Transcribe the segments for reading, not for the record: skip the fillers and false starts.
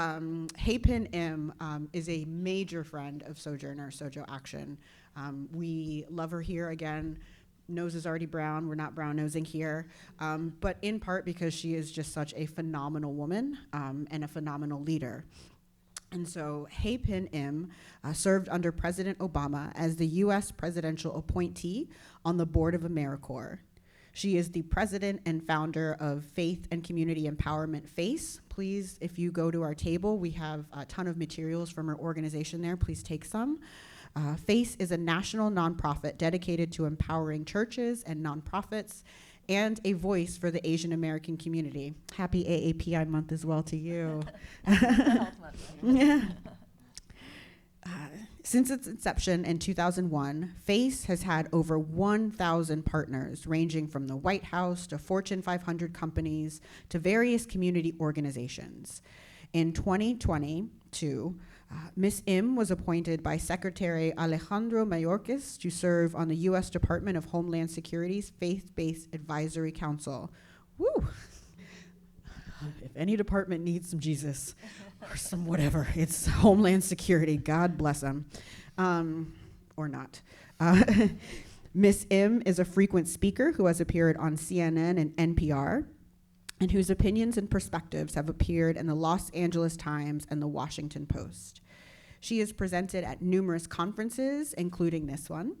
Hyepin Im is a major friend of Sojourner Sojo Action. We love her here again. Nose is already brown. We're not brown nosing here, but in part because she is just such a phenomenal woman and a phenomenal leader. And so Hyepin Im served under President Obama as the U.S. presidential appointee on the board of AmeriCorps. She is the president and founder of Faith and Community Empowerment FACE. Please, if you go to our table, we have a ton of materials from our organization there. Please take some. FACE is a national nonprofit dedicated to empowering churches and nonprofits and a voice for the Asian American community. Happy AAPI month as well to you. Yeah. Since its inception in 2001, FACE has had over 1,000 partners, ranging from the White House to Fortune 500 companies to various community organizations. In 2022, Ms. Im was appointed by Secretary Alejandro Mayorkas to serve on the U.S. Department of Homeland Security's Faith-Based Advisory Council. Woo! If any department needs some Jesus or some whatever, it's Homeland Security. God bless them. Or not. Ms. Im is a frequent speaker who has appeared on CNN and NPR, and whose opinions and perspectives have appeared in the Los Angeles Times and the Washington Post. She is presented at numerous conferences, including this one,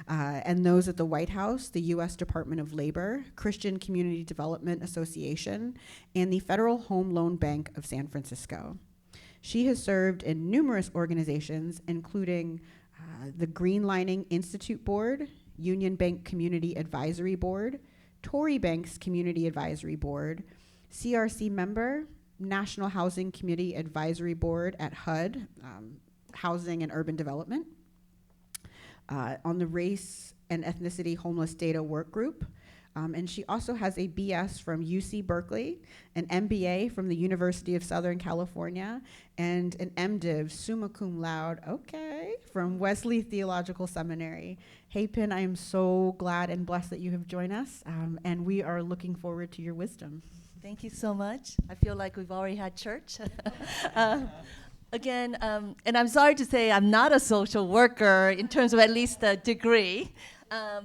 and those at the White House, the U.S. Department of Labor, Christian Community Development Association, and the Federal Home Loan Bank of San Francisco. She has served in numerous organizations, including the Green Lining Institute Board, Union Bank Community Advisory Board, Tory Bank's Community Advisory Board, CRC member, National Housing Committee Advisory Board at HUD, Housing and Urban Development, on the Race and Ethnicity Homeless Data Work Group, and she also has a BS from UC Berkeley, an MBA from the University of Southern California, and an MDiv, summa cum laude, okay, from Wesley Theological Seminary. Hyepin, I am so glad and blessed that you have joined us, and we are looking forward to your wisdom. Thank you so much. I feel like we've already had church. Again, and I'm sorry to say I'm not a social worker in terms of at least a degree.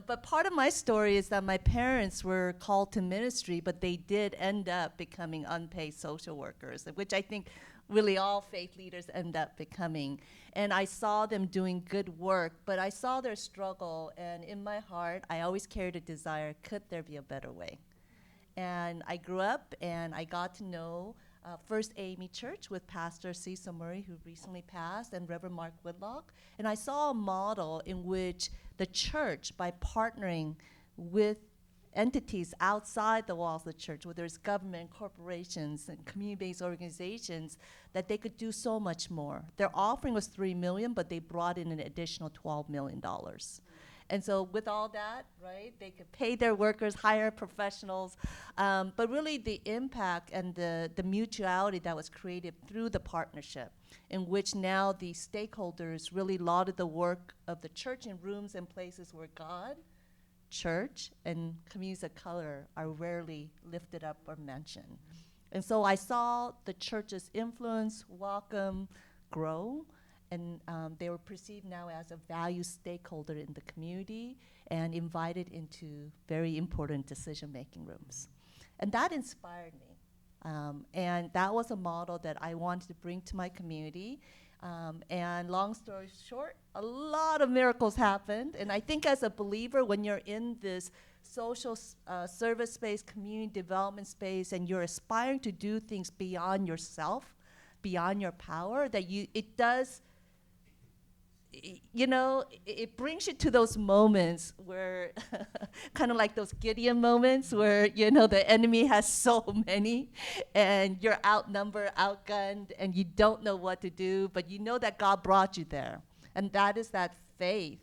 But part of my story is that my parents were called to ministry, but they did end up becoming unpaid social workers, which I think really all faith leaders end up becoming. And I saw them doing good work, but I saw their struggle, and in my heart, I always carried a desire, could there be a better way? And I grew up, and I got to know First AAPI Church with Pastor Cecil Murray, who recently passed, and Reverend Mark Whitlock. And I saw a model in which the church, by partnering with entities outside the walls of the church, whether it's government, corporations, and community-based organizations, that they could do so much more. Their offering was $3 million, but they brought in an additional $12 million. And so with all that, right, they could pay their workers, hire professionals, but really the impact and the mutuality that was created through the partnership, in which now the stakeholders really lauded the work of the church in rooms and places where God, church, and communities of color are rarely lifted up or mentioned. And so I saw the church's influence, welcome, grow, and they were perceived now as a value stakeholder in the community and invited into very important decision-making rooms. And that inspired me. And that was a model that I wanted to bring to my community. And long story short, a lot of miracles happened. And I think as a believer, when you're in this social service space, community development space, and you're aspiring to do things beyond yourself, beyond your power, that it does, you know, it brings you to those moments where, kind of like those Gideon moments where, you know, the enemy has so many and you're outnumbered, outgunned, and you don't know what to do, but you know that God brought you there. And that is that faith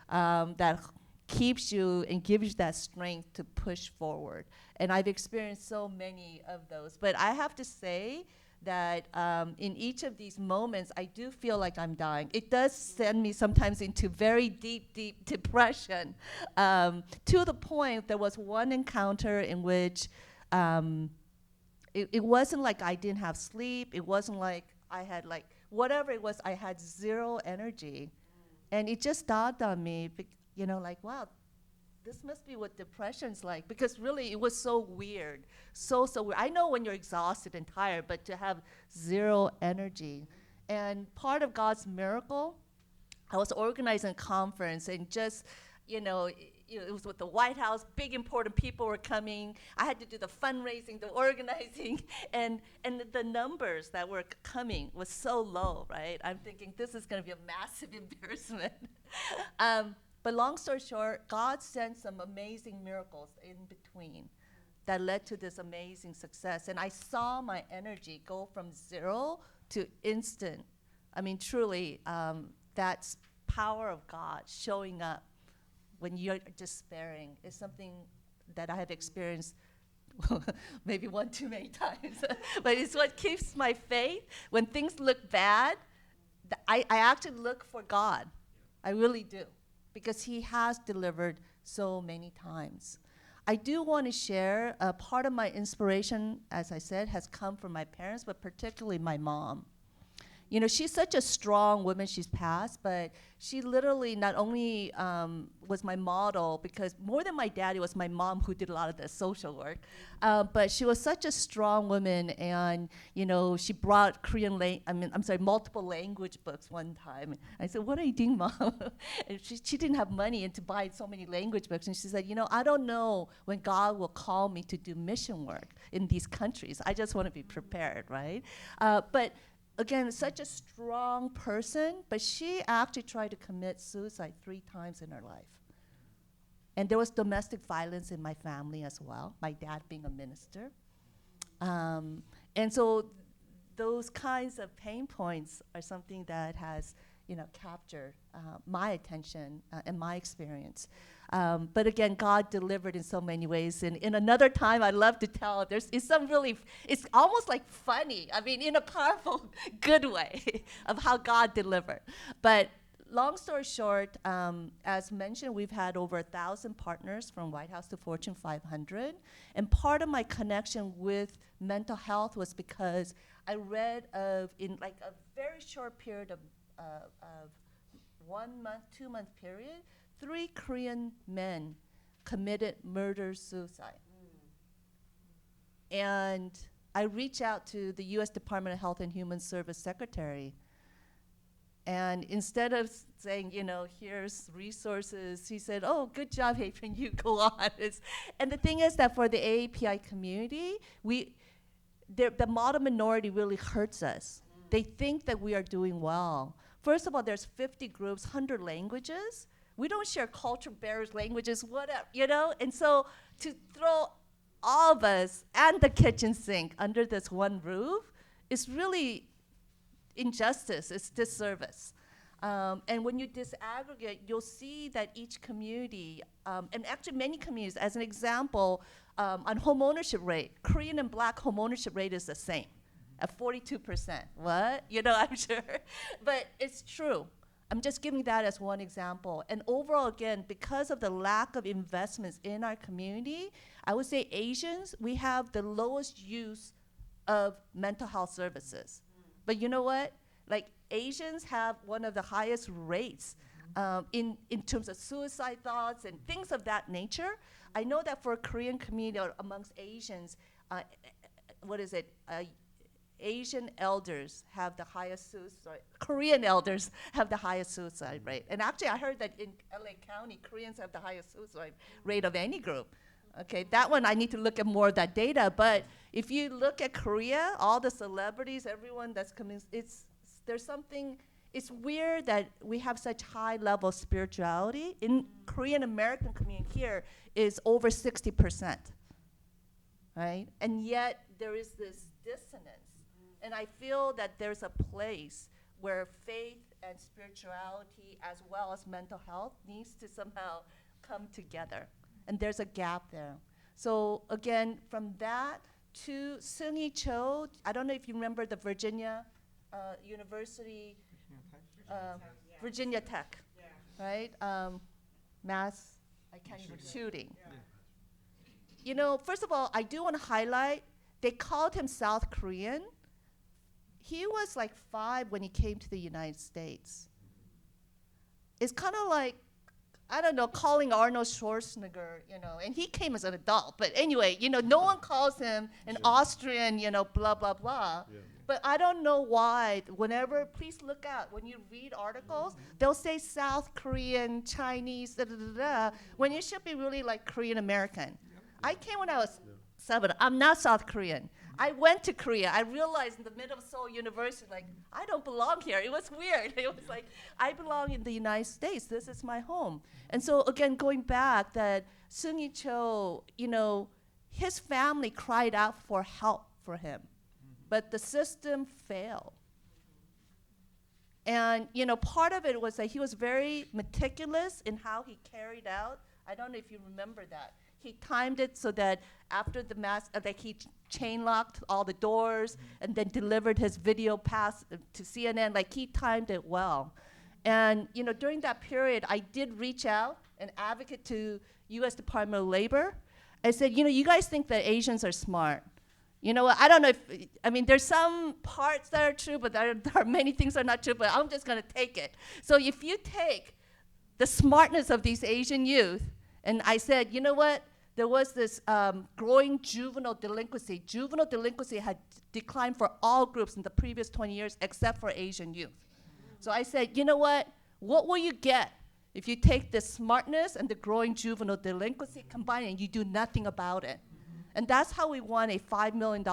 that keeps you and gives you that strength to push forward. And I've experienced so many of those. But I have to say that in each of these moments, I do feel like I'm dying. It does send me sometimes into very deep, deep depression, to the point there was one encounter in which It wasn't like I didn't have sleep. It wasn't like I had like, whatever it was, I had zero energy. And it just dawned on me, like, wow, this must be what depression's like, because really it was so weird, so weird. I know when you're exhausted and tired, but to have zero energy. And part of God's miracle, I was organizing a conference, and just, it was with the White House, big important people were coming. I had to do the fundraising, the organizing, and the numbers that were coming was so low, right? I'm thinking this is gonna be a massive embarrassment. But long story short, God sent some amazing miracles in between that led to this amazing success. And I saw my energy go from zero to instant. I mean, truly, that's power of God showing up when you're despairing is something that I have experienced maybe one too many times. But it's what keeps my faith. When things look bad, I actually look for God. I really do, because he has delivered so many times. I do want to share part of my inspiration, as I said, has come from my parents, but particularly my mom. She's such a strong woman. She's passed, but she literally not only was my model, because more than my dad, it was my mom who did a lot of the social work. But she was such a strong woman, and she brought multiple language books one time. I said, "What are you doing, Mom?" And she didn't have money and to buy so many language books, and she said, "I don't know when God will call me to do mission work in these countries. I just want to be prepared, right?" But again, such a strong person, but she actually tried to commit suicide 3 times in her life. And there was domestic violence in my family as well, my dad being a minister. And so those kinds of pain points are something that has captured my attention and my experience. But again, God delivered in so many ways. And in another time, I'd love to tell, it's almost like funny. I mean, in a powerful, good way of how God delivered. But long story short, as mentioned, we've had over 1,000 partners from White House to Fortune 500. And part of my connection with mental health was because I read in like a very short period of 1 month, 2-month period, 3 Korean men committed murder-suicide. And I reached out to the U.S. Department of Health and Human Service Secretary. And instead of saying, here's resources, he said, "Oh, good job, Hyepin, you go on." And the thing is that for the AAPI community, the model minority really hurts us. They think that we are doing well. First of all, there's 50 groups, 100 languages. We don't share culture barriers, languages, whatever, And so to throw all of us and the kitchen sink under this one roof is really injustice. It's disservice. And when you disaggregate, you'll see that each community, and actually many communities, as an example, on home ownership rate, Korean and Black home ownership rate is the same. At 42%. What? I'm sure. But it's true. I'm just giving that as one example. And overall, again, because of the lack of investments in our community, I would say Asians, we have the lowest use of mental health services. But you know what? Like, Asians have one of the highest rates in terms of suicide thoughts and things of that nature. I know that for a Korean community or amongst Asians, Asian elders have the highest suicide. Korean elders have the highest suicide rate. And actually, I heard that in LA County, Koreans have the highest suicide rate of any group. Okay, that one I need to look at more of that data. But if you look at Korea, all the celebrities, everyone that's coming, it's weird that we have such high level of spirituality. In Korean American community here is over 60%, right? And yet there is this dissonance. And I feel that there's a place where faith and spirituality as well as mental health needs to somehow come together. And there's a gap there. So again, from that to Seung-Hee Cho, I don't know if you remember the Virginia University, Virginia Tech, right? Mass, shooting. First of all, I do want to highlight they called him South Korean. He was like 5 when he came to the United States. It's kind of like, I don't know, calling Arnold Schwarzenegger, and he came as an adult. But anyway, no one calls him an Austrian, blah, blah, blah. Yeah. But I don't know why. Please look out. When you read articles, they'll say South Korean, Chinese, da, da, da, da, when it should be really like Korean American. I came when I was 7. I'm not South Korean. I went to Korea. I realized in the middle of Seoul University, like, I don't belong here. It was weird. It was like, I belong in the United States. This is my home. And so, again, going back, that Seung-Yi Cho, his family cried out for help for him. But the system failed. And, part of it was that he was very meticulous in how he carried out. I don't know if you remember that. He timed it so that after the that he chain locked all the doors and then delivered his video pass to CNN. Like, he timed it well. And, during that period, I did reach out and advocate to U.S. Department of Labor. I said, you guys think that Asians are smart. I don't know there's some parts that are true, but there are many things that are not true, but I'm just gonna take it. So if you take the smartness of these Asian youth, and I said, you know what? There was this growing juvenile delinquency. Juvenile delinquency had declined for all groups in the previous 20 years except for Asian youth. So I said, you know what? What will you get if you take the smartness and the growing juvenile delinquency combined and you do nothing about it? And that's how we won a $5 million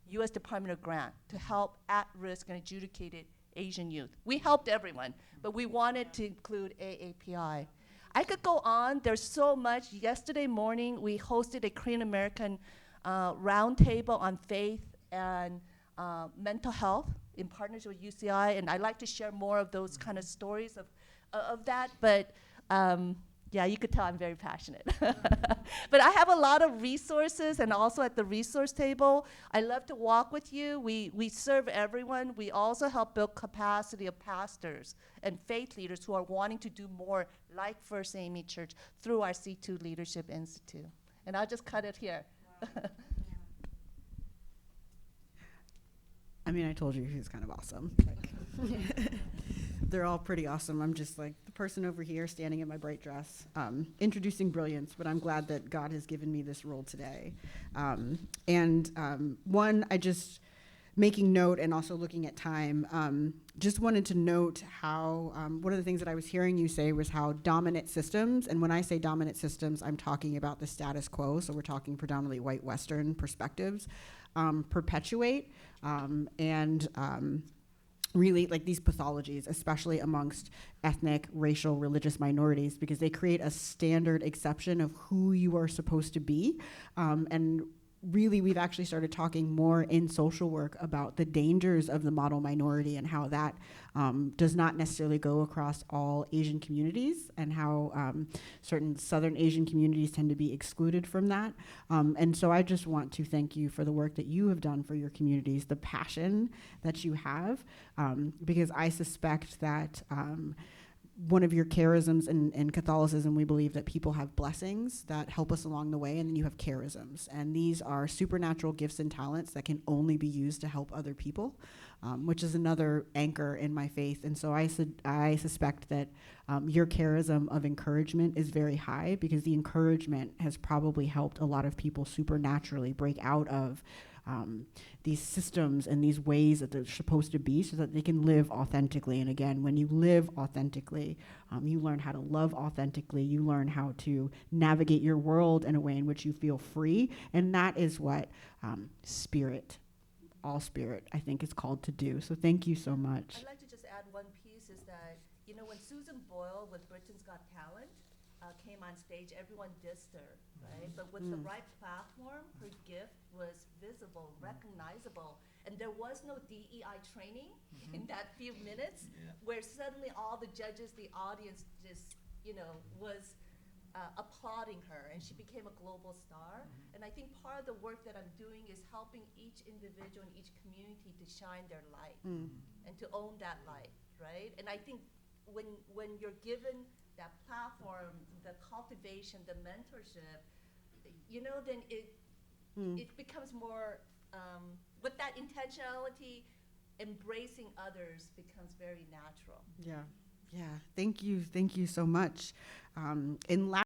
U.S. Department of Grant to help at-risk and adjudicated Asian youth. We helped everyone, but we wanted to include AAPI. I could go on. There's so much. Yesterday morning, we hosted a Korean American roundtable on faith and mental health in partnership with UCI, and I'd like to share more of those kind of stories of that. But yeah, you could tell I'm very passionate. But I have a lot of resources, and also at the resource table, I love to walk with you. We serve everyone. We also help build capacity of pastors and faith leaders who are wanting to do more, like First AME Church, through our C2 Leadership Institute. And I'll just cut it here. Wow. I told you he was kind of awesome. They're all pretty awesome. I'm just like the person over here standing in my bright dress, introducing brilliance, but I'm glad that God has given me this role today. One, I just, making note and also looking at time, just wanted to note how, one of the things that I was hearing you say was how dominant systems, and when I say dominant systems, I'm talking about the status quo, so we're talking predominantly white Western perspectives, perpetuate really like these pathologies, especially amongst ethnic, racial, religious minorities, because they create a standard exception of who you are supposed to be. And really, we've actually started talking more in social work about the dangers of the model minority and how that does not necessarily go across all Asian communities, and how certain Southern Asian communities tend to be excluded from that. And so I just want to thank you for the work that you have done for your communities, the passion that you have, because I suspect that one of your charisms in Catholicism, we believe that people have blessings that help us along the way, and then you have charisms. And these are supernatural gifts and talents that can only be used to help other people, which is another anchor in my faith. And so I suspect that your charism of encouragement is very high, because the encouragement has probably helped a lot of people supernaturally break out of these systems and these ways that they're supposed to be, so that they can live authentically. And again, when you live authentically, you learn how to love authentically, you learn how to navigate your world in a way in which you feel free, and that is what spirit, all spirit, I think is called to do. So thank you so much. I'd like to just add one piece, is that, when Susan Boyle with Britain's Got Talent came on stage, everyone dissed her, right? But with the right platform, her gift was visible, recognizable, and there was no DEI training in that few minutes, where suddenly all the judges, the audience just, was applauding her, and she became a global star. And I think part of the work that I'm doing is helping each individual in each community to shine their light and to own that light, right? And I think when you're given that platform, the cultivation, the mentorship, then it becomes more with that intentionality, embracing others becomes very natural. Yeah. Yeah. Thank you. Thank you so much. In